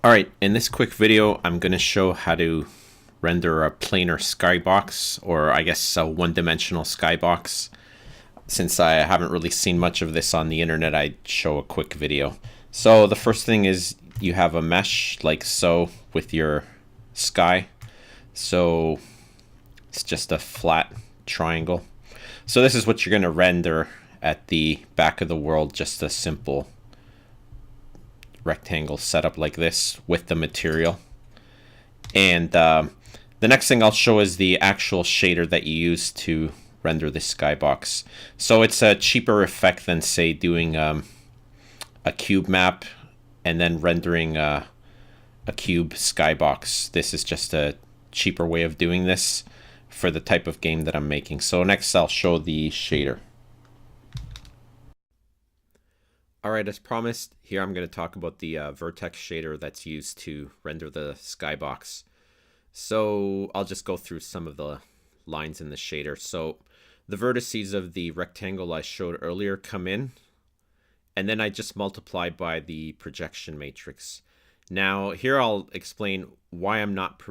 Alright, in this quick video, I'm going to show how to render a planar skybox, or I guess a one-dimensional skybox. Since I haven't really seen much of this on the internet, I'd show a quick video. So the first thing is you have a mesh like so with your sky. So it's just a flat triangle. So this is what you're going to render at the back of the world, just a simple rectangle setup like this with the material. And the next thing I'll show is the actual shader that you use to render this skybox. So it's a cheaper effect than, say, doing a cube map and then rendering a cube skybox. This is just a cheaper way of doing this for the type of game that I'm making. So next I'll show the shader. Alright, as promised, here I'm going to talk about the Vertex Shader that's used to render the skybox. So I'll just go through some of the lines in the shader. So the vertices of the rectangle I showed earlier come in, and then I just multiply by the projection matrix. Now here I'll explain why I'm not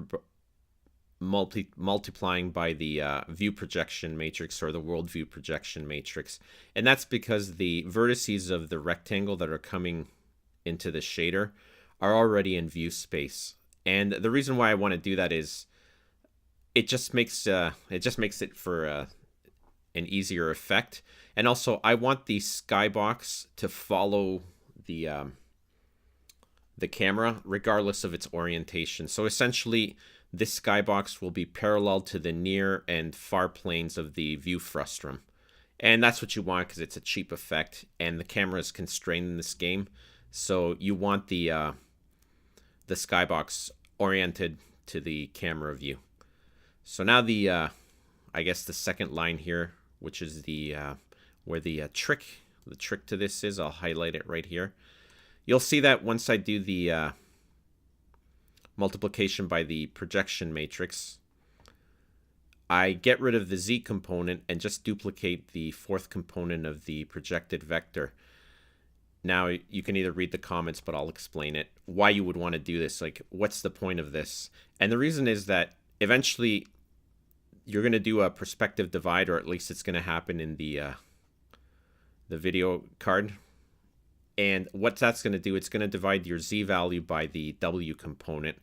multiplying by the view projection matrix or the world view projection matrix, and that's because the vertices of the rectangle that are coming into the shader are already in view space. And the reason why I want to do that is it just makes it for an easier effect. And also I want the skybox to follow the camera regardless of its orientation. So essentially this skybox will be parallel to the near and far planes of the view frustum. And that's what you want because it's a cheap effect and the camera is constrained in this game. So you want the skybox oriented to the camera view. So now I guess the second line here, which is the where the trick to this is, I'll highlight it right here. You'll see that once I do the multiplication by the projection matrix, I get rid of the z component and just duplicate the fourth component of the projected vector. Now you can either read the comments, but I'll explain it, why you would want to do this, like what's the point of this. And the reason is that eventually you're going to do a perspective divide, or at least it's going to happen in the video card. And what that's going to do, it's going to divide your z value by the w component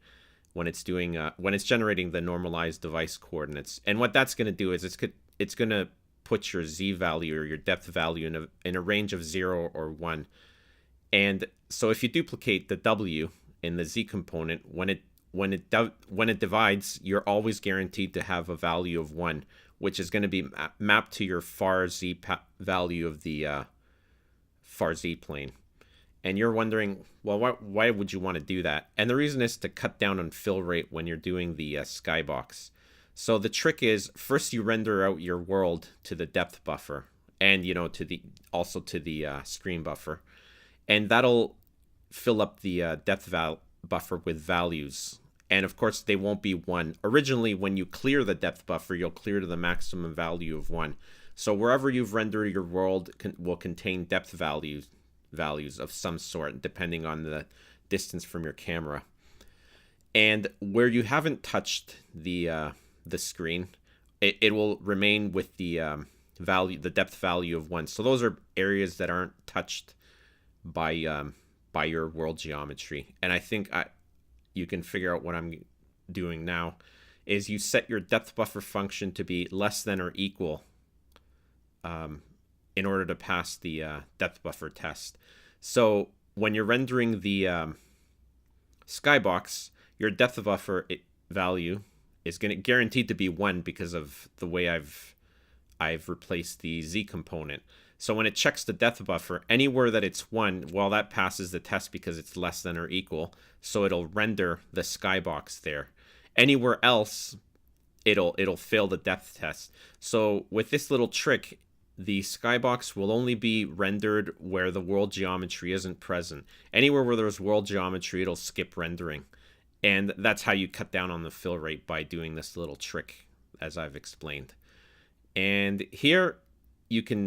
when it's doing when it's generating the normalized device coordinates. And what that's going to do is it's going to put your z value or your depth value in a range of 0 or 1. And so if you duplicate the w in the z component, when it divides, you're always guaranteed to have a value of 1, which is going to be mapped to your far z value of the far z plane. And you're wondering, well, why would you want to do that? And the reason is to cut down on fill rate when you're doing the skybox. So the trick is, first you render out your world to the depth buffer, and also to the screen buffer, and that'll fill up the depth buffer with values. And of course they won't be 1. Originally, when you clear the depth buffer, you'll clear to the maximum value of 1. So wherever you've rendered your world will contain depth values of some sort, depending on the distance from your camera. And where you haven't touched the screen, it will remain with the depth value of 1. So those are areas that aren't touched by your world geometry. And I think you can figure out what I'm doing now is you set your depth buffer function to be less than or equal in order to pass the depth buffer test. So when you're rendering the skybox, your depth buffer value is guaranteed to be 1 because of the way I've replaced the z component. So when it checks the depth buffer, anywhere that it's 1, well, that passes the test because it's less than or equal. So it'll render the skybox there. Anywhere else, it'll fail the depth test. So with this little trick, the skybox will only be rendered where the world geometry isn't present. Anywhere where there's world geometry, it'll skip rendering. And that's how you cut down on the fill rate, by doing this little trick, as I've explained. And here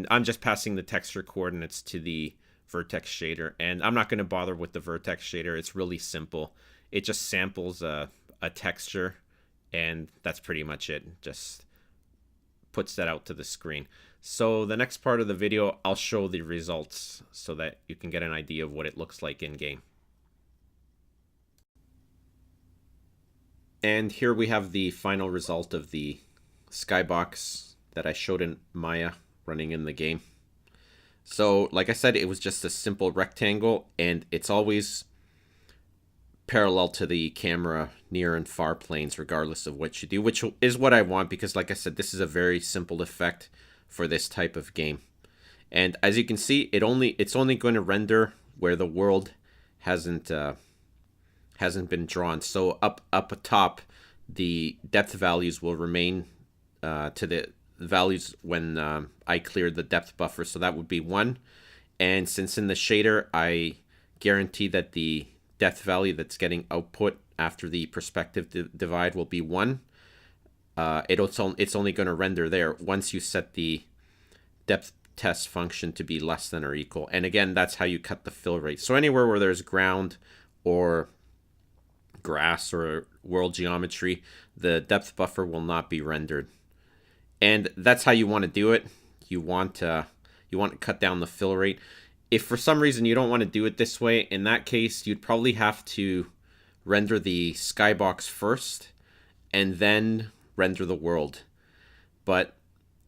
I'm just passing the texture coordinates to the Vertex Shader. And I'm not going to bother with the Vertex Shader. It's really simple. It just samples a texture, and that's pretty much it. Just puts that out to the screen. So the next part of the video, I'll show the results so that you can get an idea of what it looks like in game. And here we have the final result of the SkyBox that I showed in Maya running in the game. So like I said, it was just a simple rectangle, and it's always parallel to the camera near and far planes regardless of what you do, which is what I want, because like I said, this is a very simple effect for this type of game. And as you can see, it's only going to render where the world hasn't been drawn. So up top, the depth values will remain to the values when I cleared the depth buffer. So that would be 1. And since in the shader I guarantee that the depth value that's getting output after the perspective divide will be 1, it's only going to render there once you set the depth test function to be less than or equal. And again, that's how you cut the fill rate. So anywhere where there's ground or grass or world geometry, the depth buffer will not be rendered. And that's how you want to do it. You want to cut down the fill rate. If for some reason you don't want to do it this way, in that case, you'd probably have to render the SkyBox first and then render the world. But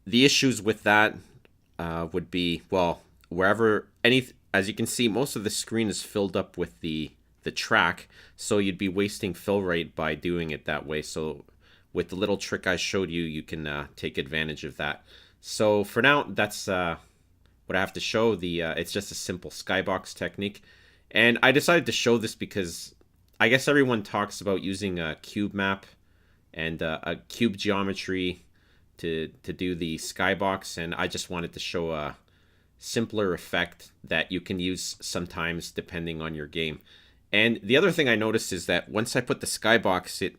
the issues with that would be, well, as you can see, most of the screen is filled up with the track, so you'd be wasting fill rate by doing it that way. So with the little trick I showed you, you can take advantage of that. So for now, that's what I have to show. It's just a simple SkyBox technique. And I decided to show this because I guess everyone talks about using a cube map and a cube geometry to do the SkyBox, and I just wanted to show a simpler effect that you can use sometimes depending on your game. And the other thing I noticed is that once I put the SkyBox,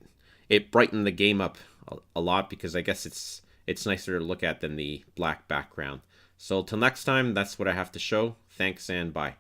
it brightened the game up a lot, because I guess it's nicer to look at than the black background. So till next time, that's what I have to show. Thanks and bye.